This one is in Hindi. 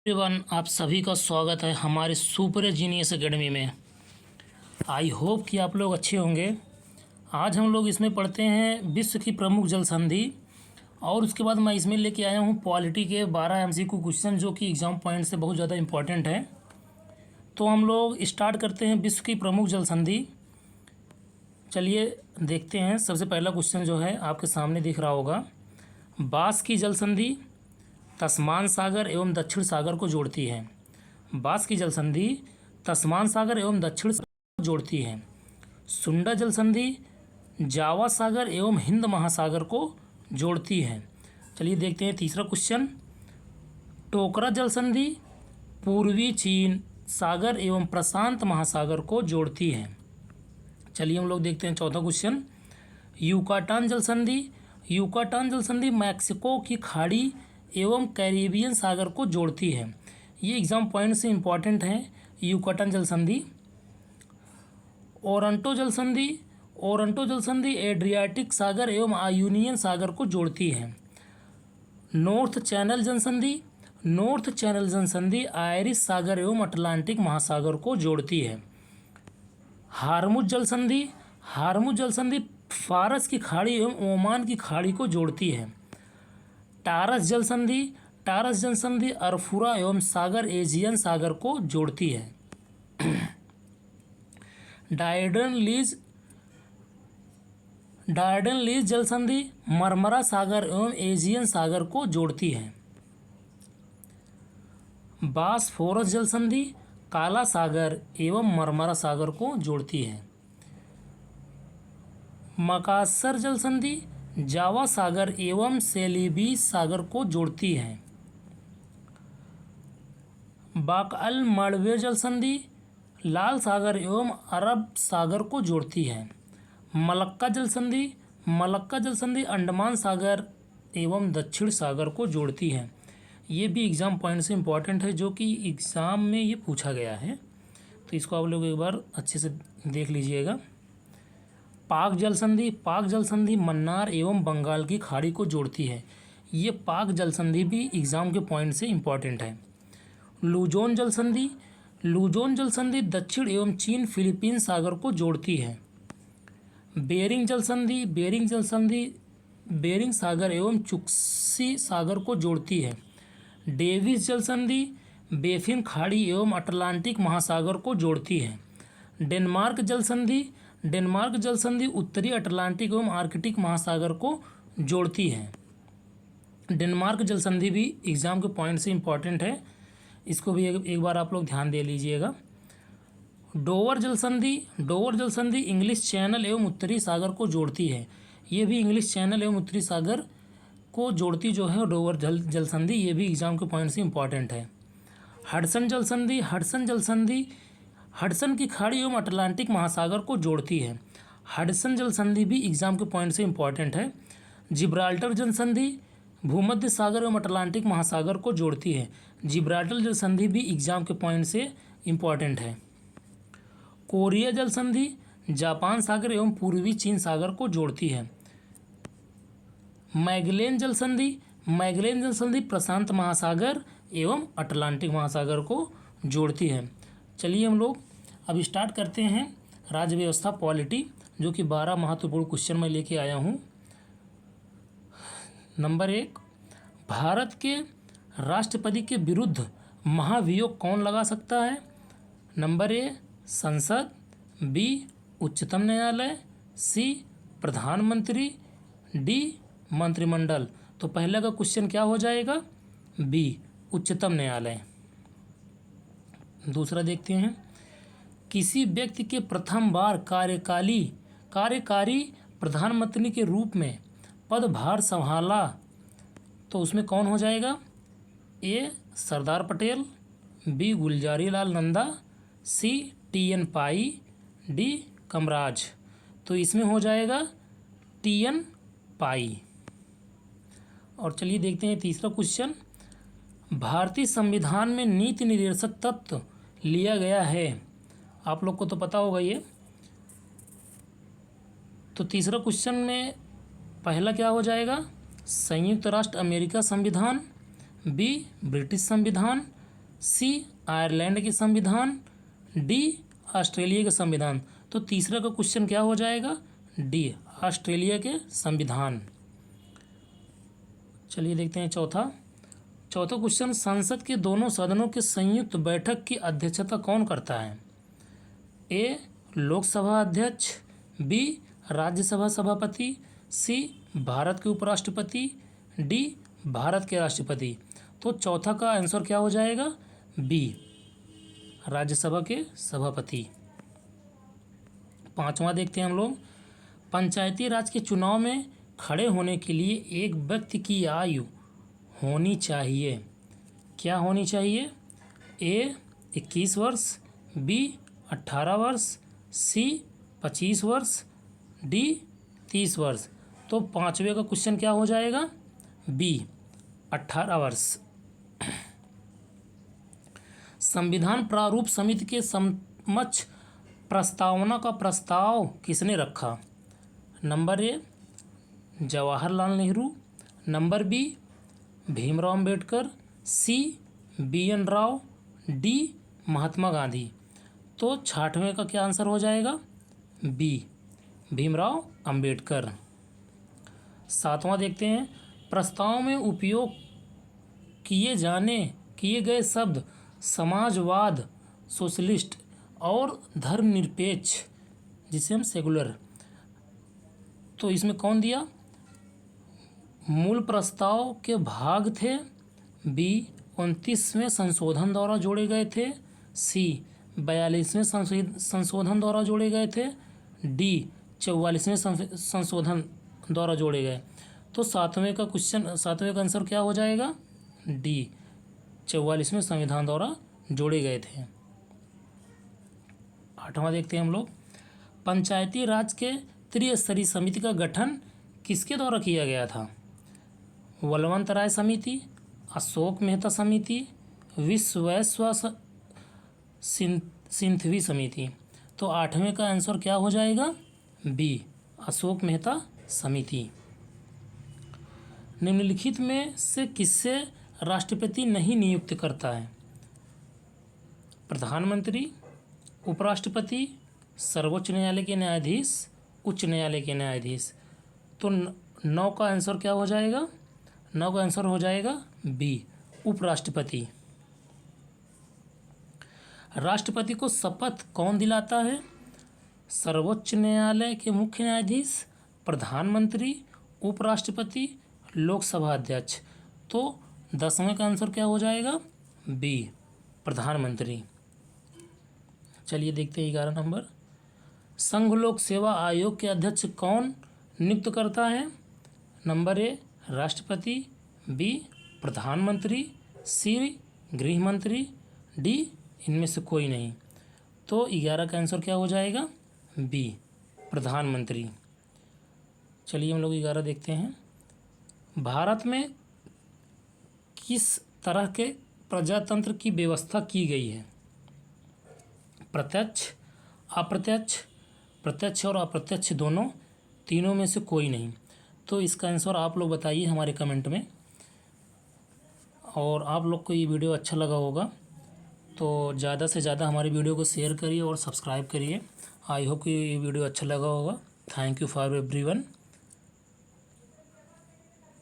एवरीवन, आप सभी का स्वागत है हमारे सुपर जीनियस एकेडमी में। आई होप कि आप लोग अच्छे होंगे। आज हम लोग इसमें पढ़ते हैं विश्व की प्रमुख जल संधि, और उसके बाद मैं इसमें लेके आया हूँ पॉलिटी के 12 MCQ क्वेश्चन जो कि एग्ज़ाम पॉइंट से बहुत ज़्यादा इम्पोर्टेंट है। तो हम लोग स्टार्ट करते हैं विश्व की प्रमुख जल संधि। चलिए देखते हैं। सबसे पहला क्वेश्चन जो है आपके सामने दिख रहा होगा। बास की जल संधि तस्मान सागर एवं दक्षिण सागर को जोड़ती है। बास की जल संधि तस्मान सागर एवं दक्षिण सागर को जोड़ती है। सुंडा जल संधि जावा सागर एवं हिंद महासागर को जोड़ती है। चलिए देखते हैं तीसरा क्वेश्चन। टोकरा जल संधि पूर्वी चीन सागर एवं प्रशांत महासागर को जोड़ती है। चलिए हम लोग देखते हैं चौथा क्वेश्चन। युकाटान जल संधि युकाटान जल संधि मैक्सिको की खाड़ी एवं कैरिबियन सागर को जोड़ती है। ये एग्ज़ाम पॉइंट से इम्पॉर्टेंट है। युकाटान जल संधि। ओरंटो जल संधि ओरंटो जल संधि एड्रियाटिक सागर एवं आयोनियन सागर को जोड़ती है। नॉर्थ चैनल जल संधि नॉर्थ चैनल जल संधि आयरिश सागर एवं अटलांटिक महासागर को जोड़ती है। हार्मुज जल संधि हार्मुज जल संधि फारस की खाड़ी एवं ओमान की खाड़ी को जोड़ती है। टारस जल संधि अरफुरा एवं सागर एजियन सागर को जोड़ती है। डायडन लीज जल संधि मरमरा सागर एवं एजियन सागर को जोड़ती है। बासफोरस जल संधि काला सागर एवं मरमरा सागर को जोड़ती है। मकासर जल संधि जावा सागर एवं सेलिबीस सागर को जोड़ती है। बाक-अल मड़वे जल संधि लाल सागर एवं अरब सागर को जोड़ती है। मलक्का जल संधि अंडमान सागर एवं दक्षिण सागर को जोड़ती है। ये भी एग्ज़ाम पॉइंट से इम्पॉर्टेंट है, जो कि एग्ज़ाम में ये पूछा गया है, तो इसको आप लोग एक बार अच्छे से देख लीजिएगा। पाक जल संधि मन्नार एवं बंगाल की खाड़ी को जोड़ती है। ये पाक जल संधि भी एग्ज़ाम के पॉइंट से इम्पॉर्टेंट है। लुजोन जल संधि दक्षिण एवं चीन फिलीपीन सागर को जोड़ती है। बेरिंग जल संधि बेरिंग सागर एवं चुक्सी सागर को जोड़ती है। डेविस जल संधि बेफिन खाड़ी एवं अटलांटिक महासागर को जोड़ती है। डेनमार्क जल संधि उत्तरी अटलांटिक एवं आर्कटिक महासागर को जोड़ती है। डेनमार्क जल संधि भी एग्ज़ाम के पॉइंट से इम्पॉर्टेंट है, इसको भी एक बार आप लोग ध्यान दे लीजिएगा। डोवर जल संधि इंग्लिश चैनल एवं उत्तरी सागर को जोड़ती है। ये भी इंग्लिश चैनल एवं उत्तरी सागर को जोड़ती जो है डोवर जल संधि, ये भी एग्ज़ाम के पॉइंट से इम्पॉर्टेंट है। हडसन जल संधि हडसन की खाड़ी एवं अटलांटिक महासागर को जोड़ती है। हडसन जल संधि भी एग्ज़ाम के पॉइंट से इम्पॉर्टेंट है। जिब्राल्टर जल संधि भूमध्य सागर एवं अटलांटिक महासागर को जोड़ती है। जिब्राल्टर जल संधि भी एग्ज़ाम के पॉइंट से इम्पॉर्टेंट है। कोरिया जल संधि जापान सागर एवं पूर्वी चीन सागर को जोड़ती है। मैगेलन जल संधि प्रशांत महासागर एवं अटलांटिक महासागर को जोड़ती है। चलिए हम लोग अब स्टार्ट करते हैं राज्य व्यवस्था पॉलिटी, जो कि 12 महत्वपूर्ण क्वेश्चन मैं लेके आया हूँ। नंबर 1, भारत के राष्ट्रपति के विरुद्ध महाभियोग कौन लगा सकता है? नंबर ए संसद, बी उच्चतम न्यायालय, सी प्रधानमंत्री, डी मंत्रिमंडल। तो पहले का क्वेश्चन क्या हो जाएगा? बी उच्चतम न्यायालय। दूसरा देखते हैं। किसी व्यक्ति के प्रथम बार कार्यकारी प्रधानमंत्री के रूप में पदभार संभाला, तो उसमें कौन हो जाएगा? ए सरदार पटेल, बी गुलजारी लाल नंदा, सी TN पाई, डी कामराज। तो इसमें हो जाएगा TN पाई। और चलिए देखते हैं तीसरा क्वेश्चन। भारतीय संविधान में नीति निर्देशक तत्व लिया गया है, आप लोग को तो पता होगा ये। तो तीसरा क्वेश्चन में पहला क्या हो जाएगा? संयुक्त राष्ट्र अमेरिका संविधान, बी ब्रिटिश संविधान, सी आयरलैंड के संविधान, डी ऑस्ट्रेलिया के संविधान। तो तीसरा का क्वेश्चन क्या हो जाएगा? डी ऑस्ट्रेलिया के संविधान। चलिए देखते हैं चौथा क्वेश्चन, संसद के दोनों सदनों के संयुक्त बैठक की अध्यक्षता कौन करता है? ए लोकसभा अध्यक्ष, बी राज्यसभा सभापति, सी भारत के उपराष्ट्रपति, डी भारत के राष्ट्रपति। तो चौथा का आंसर क्या हो जाएगा? बी राज्यसभा के सभापति। पांचवा देखते हैं हम लोग, पंचायती राज के चुनाव में खड़े होने के लिए एक व्यक्ति की आयु होनी चाहिए, क्या होनी चाहिए? ए 21 वर्ष, बी 18 वर्ष, सी 25 वर्ष, डी 30 वर्ष। तो पांचवे का क्वेश्चन क्या हो जाएगा? बी 18 वर्ष। संविधान प्रारूप समिति के समक्ष प्रस्तावना का प्रस्ताव किसने रखा? Number A Jawaharlal Nehru, number B Bhimrao Ambedkar, C BN Rao, D Mahatma Gandhi. तो छठवें का क्या आंसर हो जाएगा? बी भीमराव अंबेडकर। सातवां देखते हैं, प्रस्ताव में उपयोग किए गए शब्द समाजवाद, सोशलिस्ट और धर्मनिरपेक्ष, जिसे हम सेकुलर, तो इसमें कौन दिया? मूल प्रस्ताव के भाग थे, बी 29वें संशोधन द्वारा जोड़े गए थे, सी 42वें संशोधन द्वारा जोड़े गए थे, डी 44वें संशोधन द्वारा जोड़े गए। तो सातवें का आंसर क्या हो जाएगा? डी 44वें संविधान द्वारा जोड़े गए थे। आठवां देखते हैं हम लोग, पंचायती राज के त्रिस्तरीय समिति का गठन किसके द्वारा किया गया था? बलवंत राय समिति, अशोक मेहता समिति, विश्वेश्वर सिंघवी समिति। तो आठवें का आंसर क्या हो जाएगा? बी अशोक मेहता समिति। निम्नलिखित में से किससे राष्ट्रपति नहीं नियुक्त करता है? प्रधानमंत्री, उपराष्ट्रपति, सर्वोच्च न्यायालय के न्यायाधीश, उच्च न्यायालय के न्यायाधीश। तो 9 का आंसर क्या हो जाएगा? 9 का आंसर हो जाएगा बी उपराष्ट्रपति। राष्ट्रपति को शपथ कौन दिलाता है? सर्वोच्च न्यायालय के मुख्य न्यायाधीश, प्रधानमंत्री, उपराष्ट्रपति, लोकसभा अध्यक्ष। तो 10वें का आंसर क्या हो जाएगा? बी प्रधानमंत्री। चलिए देखते हैं 11 नंबर, संघ लोक सेवा आयोग के अध्यक्ष कौन नियुक्त करता है? नंबर ए राष्ट्रपति, बी प्रधानमंत्री, सी गृह मंत्री, डी इनमें से कोई नहीं। तो 11 का आंसर क्या हो जाएगा? बी प्रधानमंत्री। चलिए हम लोग 11 देखते हैं, भारत में किस तरह के प्रजातंत्र की व्यवस्था की गई है? प्रत्यक्ष, अप्रत्यक्ष, प्रत्यक्ष और अप्रत्यक्ष दोनों, तीनों में से कोई नहीं। तो इसका आंसर आप लोग बताइए हमारे कमेंट में। और आप लोग को ये वीडियो अच्छा लगा होगा तो ज़्यादा से ज़्यादा हमारी वीडियो को शेयर करिए और सब्सक्राइब करिए। आई होप कि ये वीडियो अच्छा लगा होगा। Thank you for everyone.